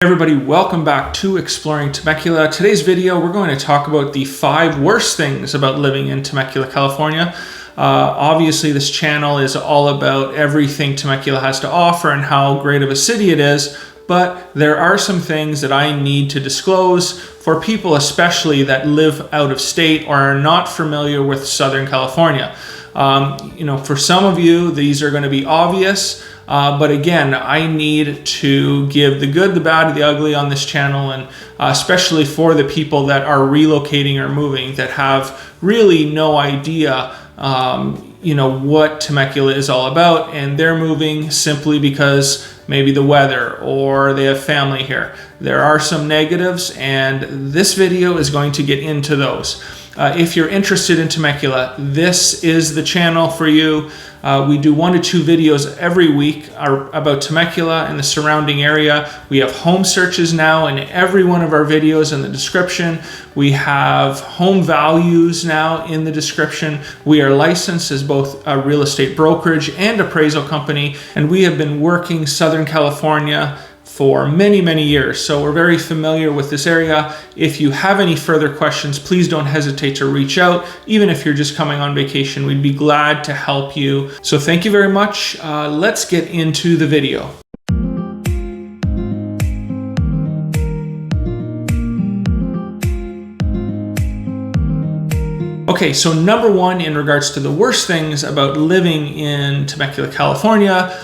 Hey everybody, welcome back to Exploring Temecula. Today's video, we're going to talk about the 5 worst things about living in Temecula, California. Obviously, this channel is all about everything Temecula has to offer and how great of a city it is, but there are some things that I need to disclose for people especially that live out of state or are not familiar with Southern California. For some of you, these are going to be obvious. But again, I need to give the good, the bad, the ugly on this channel, and especially for the people that are relocating or moving that have really no idea, what Temecula is all about, and they're moving simply because maybe the weather or they have family here. There are some negatives, and this video is going to get into those. If you're interested in Temecula, this is the channel for you. We do 1 to 2 videos every week about Temecula and the surrounding area. We have home searches now in every one of our videos in the description. We have home values now in the description. We are licensed as both a real estate brokerage and appraisal company, and we have been working Southern California for many, many years. So we're very familiar with this area. If you have any further questions, please don't hesitate to reach out. Even if you're just coming on vacation, we'd be glad to help you. So thank you very much. Let's get into the video. Okay, so number 1 in regards to the worst things about living in Temecula, California,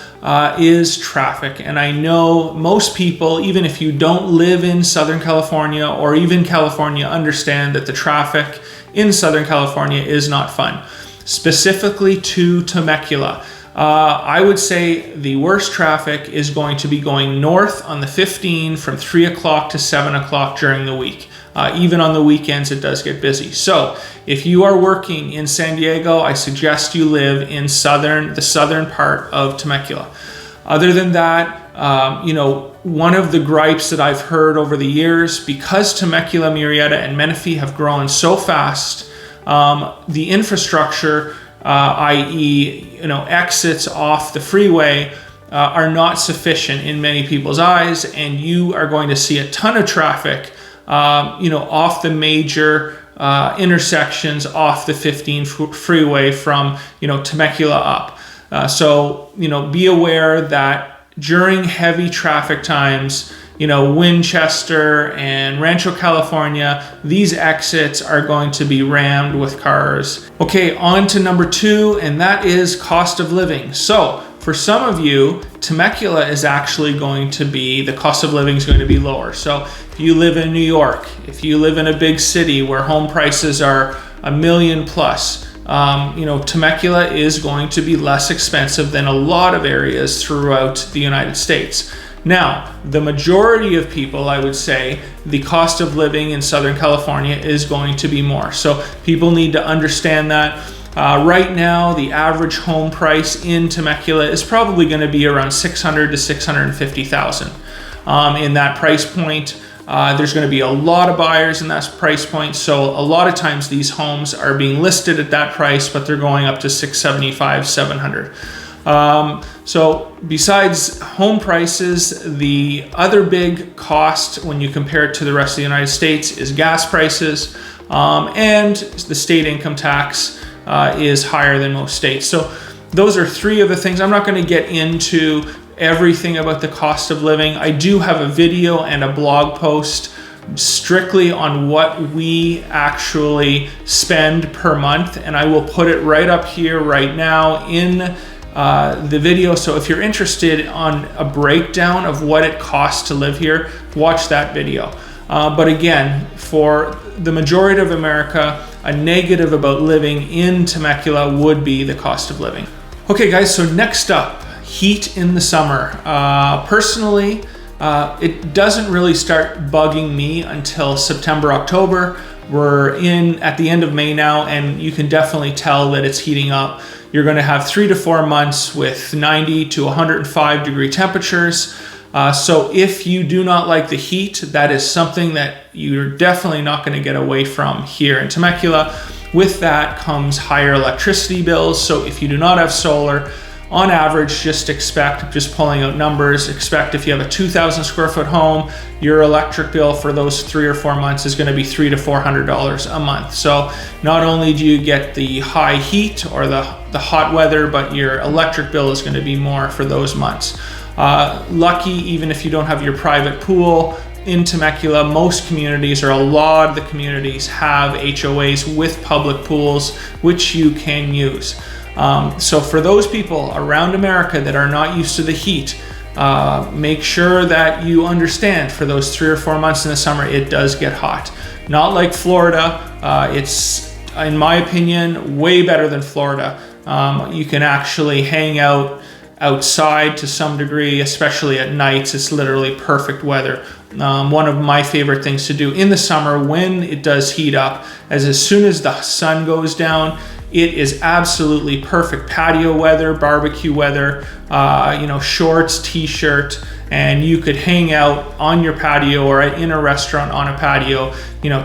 is traffic. And I know most people, even if you don't live in Southern California or even California, understand that the traffic in Southern California is not fun. Specifically to Temecula, I would say the worst traffic is going to be going north on the 15 from 3 o'clock to 7 o'clock during the week. Even on the weekends, it does get busy. So if you are working in San Diego, I suggest you live in the southern part of Temecula. Other than that, one of the gripes that I've heard over the years, because Temecula, Murrieta, and Menifee have grown so fast, the infrastructure, i.e., exits off the freeway, are not sufficient in many people's eyes, and you are going to see a ton of traffic off the major intersections off the 15 freeway from, Temecula up. So be aware that during heavy traffic times, Winchester and Rancho California, these exits are going to be rammed with cars. Okay, on to number 2, and that is cost of living. So for some of you, Temecula is actually the cost of living is going to be lower. So if you live in New York, if you live in a big city where home prices are $1 million plus, Temecula is going to be less expensive than a lot of areas throughout the United States. Now, the majority of people, I would say, the cost of living in Southern California is going to be more. So people need to understand that. Right now, the average home price in Temecula is probably going to be around $600,000 to $650,000. In that price point, there's going to be a lot of buyers in that price point. So a lot of times these homes are being listed at that price, but they're going up to $675,000, $700,000. So besides home prices, the other big cost when you compare it to the rest of the United States is gas prices, and the state income tax is higher than most states. So those are 3 of the things. I'm not going to get into everything about the cost of living. I do have a video and a blog post strictly on what we actually spend per month, and I will put it right up here right now in the video. So if you're interested on a breakdown of what it costs to live here, watch that video. But again, for the majority of America, a negative about living in Temecula would be the cost of living. Okay guys, so next up, heat in the summer. Personally, it doesn't really start bugging me until September, October. We're at the end of May now, and you can definitely tell that it's heating up. You're going to have 3 to 4 months with 90 to 105 degree temperatures. So if you do not like the heat, that is something that you're definitely not going to get away from here in Temecula. With that comes higher electricity bills. So if you do not have solar, on average, just pulling out numbers, expect if you have a 2,000 square foot home, your electric bill for those 3 or 4 months is going to be $300 to $400 a month. So not only do you get the high heat or the hot weather, but your electric bill is going to be more for those months. Lucky, even if you don't have your private pool, in Temecula, most communities, or a lot of the communities, have HOAs with public pools, which you can use. So for those people around America that are not used to the heat, make sure that you understand for those 3 or 4 months in the summer, it does get hot. Not like Florida. It's, in my opinion, way better than Florida. You can actually hang out outside to some degree, especially at nights. It's literally perfect weather. One of my favorite things to do in the summer when it does heat up is as soon as the sun goes down, it is absolutely perfect patio weather, barbecue weather, shorts, t-shirt, and you could hang out on your patio or in a restaurant on a patio,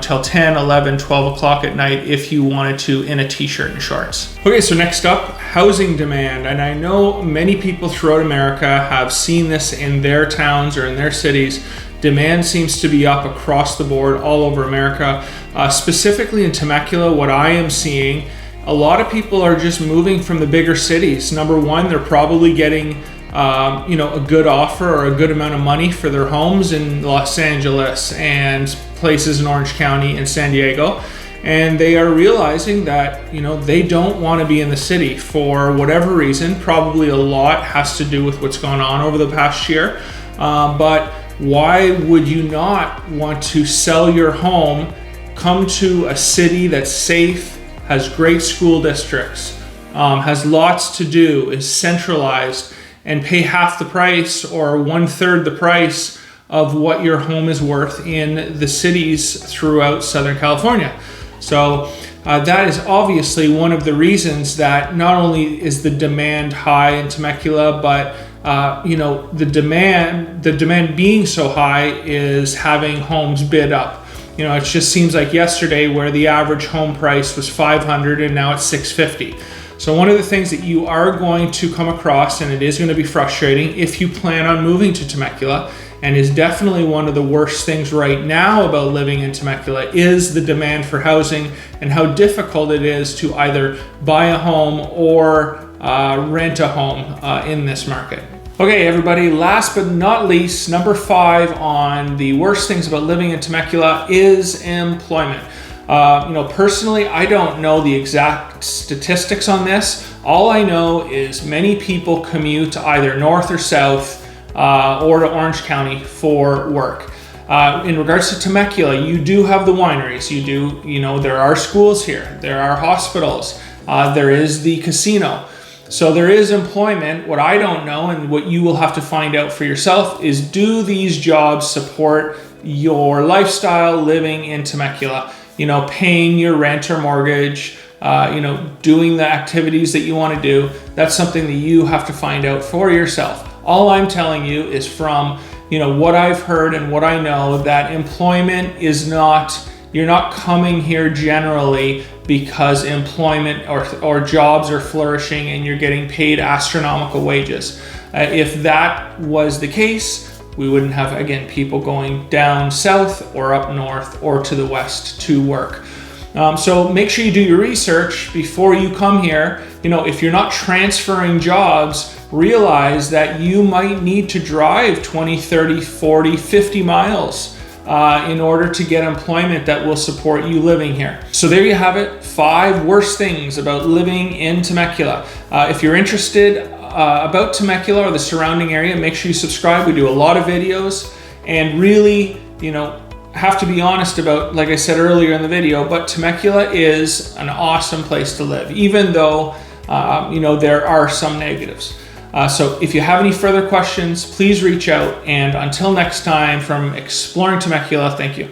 till 10, 11, 12 o'clock at night if you wanted to, in a t-shirt and shorts. Okay, so next up, housing demand. And I know many people throughout America have seen this in their towns or in their cities. Demand seems to be up across the board all over America. Specifically in Temecula, what I am seeing, a lot of people are just moving from the bigger cities. Number one, they're probably getting a good offer or a good amount of money for their homes in Los Angeles and places in Orange County and San Diego. And they are realizing that, they don't want to be in the city for whatever reason. Probably a lot has to do with what's gone on over the past year. But why would you not want to sell your home, come to a city that's safe, has great school districts, has lots to do, is centralized, and pay half the price or 1/3 the price of what your home is worth in the cities throughout Southern California? So that is obviously one of the reasons that not only is the demand high in Temecula, but the demand being so high is having homes bid up. It just seems like yesterday where the average home price was $500 and now it's $650. So one of the things that you are going to come across, and it is going to be frustrating if you plan on moving to Temecula, and is definitely one of the worst things right now about living in Temecula, is the demand for housing and how difficult it is to either buy a home or rent a home in this market. Okay, everybody, last but not least, number 5 on the worst things about living in Temecula is employment. Personally, I don't know the exact statistics on this. All I know is many people commute either north or south or to Orange County for work. In regards to Temecula, you do have the wineries. There are schools here. There are hospitals. There is the casino. So there is employment. What I don't know, and what you will have to find out for yourself, is do these jobs support your lifestyle living in Temecula? Paying your rent or mortgage, doing the activities that you want to do. That's something that you have to find out for yourself. All I'm telling you is from, what I've heard and what I know, that employment is not, you're not coming here generally because employment or jobs are flourishing and you're getting paid astronomical wages. If that was the case, we wouldn't have, again, people going down south or up north or to the west to work. So make sure you do your research before you come here. If you're not transferring jobs, realize that you might need to drive 20, 30, 40, 50 miles in order to get employment that will support you living here. So there you have it, 5 worst things about living in Temecula. If you're interested about Temecula or the surrounding area, make sure you subscribe. We do a lot of videos, and really, have to be honest about, like I said earlier in the video, but Temecula is an awesome place to live, even though, there are some negatives. So if you have any further questions, please reach out. And until next time, from Exploring Temecula, thank you.